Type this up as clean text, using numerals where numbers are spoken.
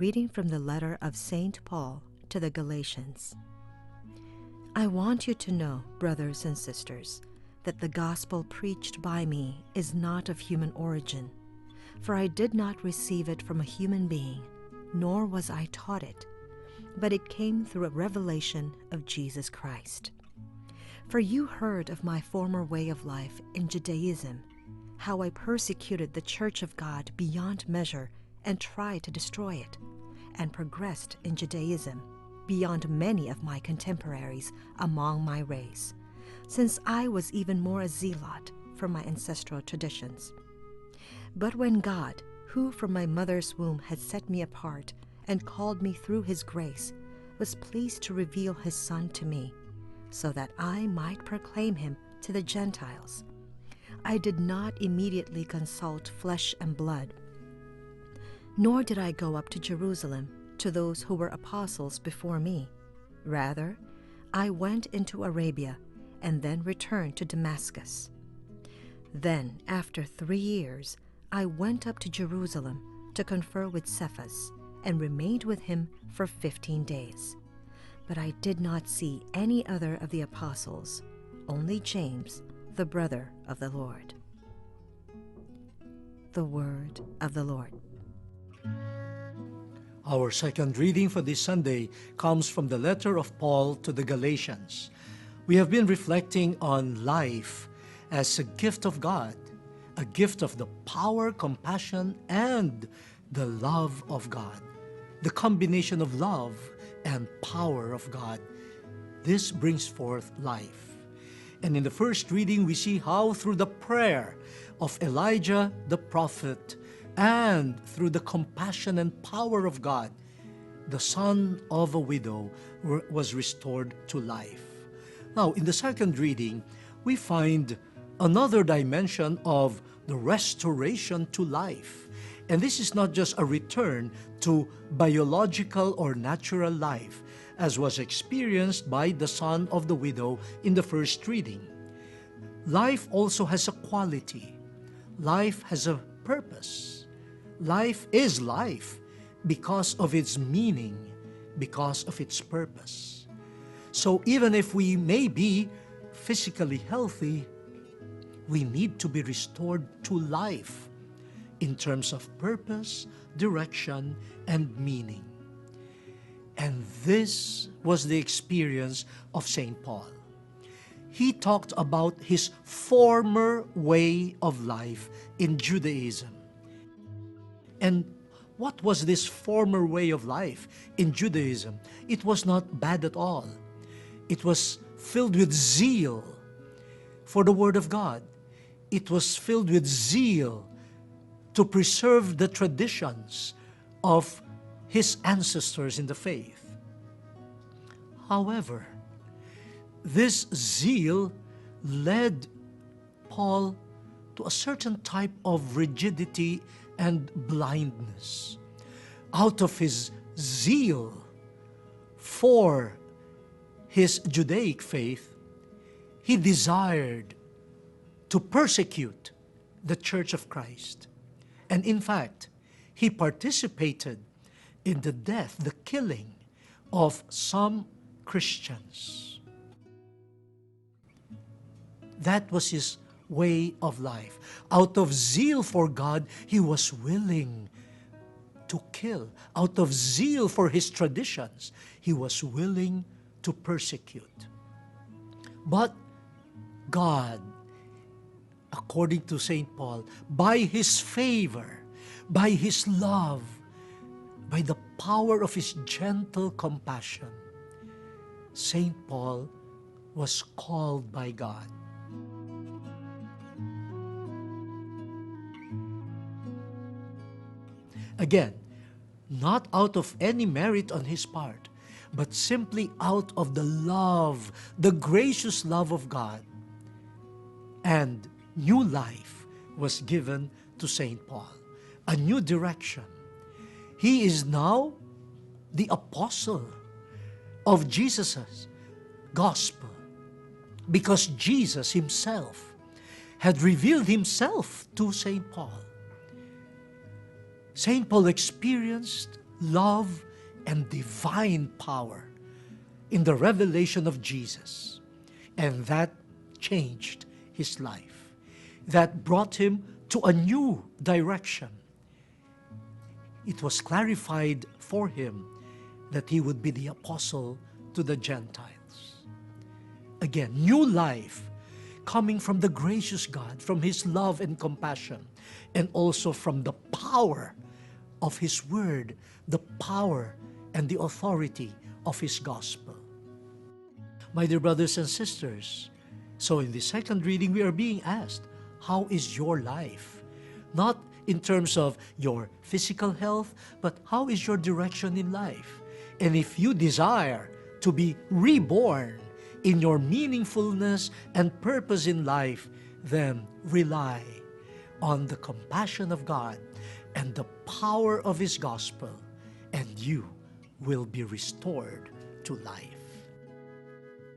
reading from the letter of St. Paul to the Galatians. I want you to know, brothers and sisters, that the gospel preached by me is not of human origin, for I did not receive it from a human being, nor was I taught it, but it came through a revelation of Jesus Christ. For you heard of my former way of life in Judaism, how I persecuted the church of God beyond measure and tried to destroy it, and progressed in Judaism beyond many of my contemporaries among my race, since I was even more a zealot for my ancestral traditions. But when God, who from my mother's womb had set me apart and called me through his grace, was pleased to reveal his Son to me, so that I might proclaim him to the Gentiles, I did not immediately consult flesh and blood, nor did I go up to Jerusalem to those who were apostles before me. Rather, I went into Arabia and then returned to Damascus. Then, after 3 years, I went up to Jerusalem to confer with Cephas and remained with him for 15 days. But I did not see any other of the apostles, only James, the brother of the Lord. The word of the Lord. Our second reading for this Sunday comes from the letter of Paul to the Galatians. We have been reflecting on life as a gift of God, a gift of the power, compassion, and the love of God. The combination of love and power of God. This brings forth life. And in the first reading, we see how through the prayer of Elijah the prophet and through the compassion and power of God, the son of a widow was restored to life. Now, in the second reading, we find another dimension of the restoration to life. And this is not just a return to biological or natural life, as was experienced by the son of the widow in the first reading. Life also has a quality. Life has a purpose. Life is life because of its meaning, because of its purpose. So even if we may be physically healthy, we need to be restored to life in terms of purpose, direction, and meaning. And this was the experience of St. Paul. He talked about his former way of life in Judaism. And what was this former way of life in Judaism? It was not bad at all. It was filled with zeal for the Word of God. It was filled with zeal to preserve the traditions of his ancestors in the faith. However, this zeal led Paul to a certain type of rigidity and blindness. Out of his zeal for his Judaic faith, he desired to persecute the Church of Christ. And in fact, he participated in the death, the killing of some Christians. That was his way of life. Out of zeal for God, he was willing to kill. Out of zeal for his traditions, he was willing to persecute. But God, according to St. Paul, by his favor, by his love, by the power of his gentle compassion, St. Paul was called by God. Again, not out of any merit on his part, but simply out of the love, the gracious love of God. And new life was given to St. Paul, a new direction. He is now the apostle of Jesus' gospel, because Jesus himself had revealed himself to St. Paul. St. Paul experienced love and divine power in the revelation of Jesus. And that changed his life. That brought him to a new direction. It was clarified for him that he would be the apostle to the Gentiles. Again, new life coming from the gracious God, from his love and compassion, and also from the power of his word, the power and the authority of his gospel. My dear brothers and sisters, so in the second reading we are being asked, how is your life? Not in terms of your physical health, but how is your direction in life? And if you desire to be reborn in your meaningfulness and purpose in life, then rely on the compassion of God and the power of his gospel, and you will be restored to life.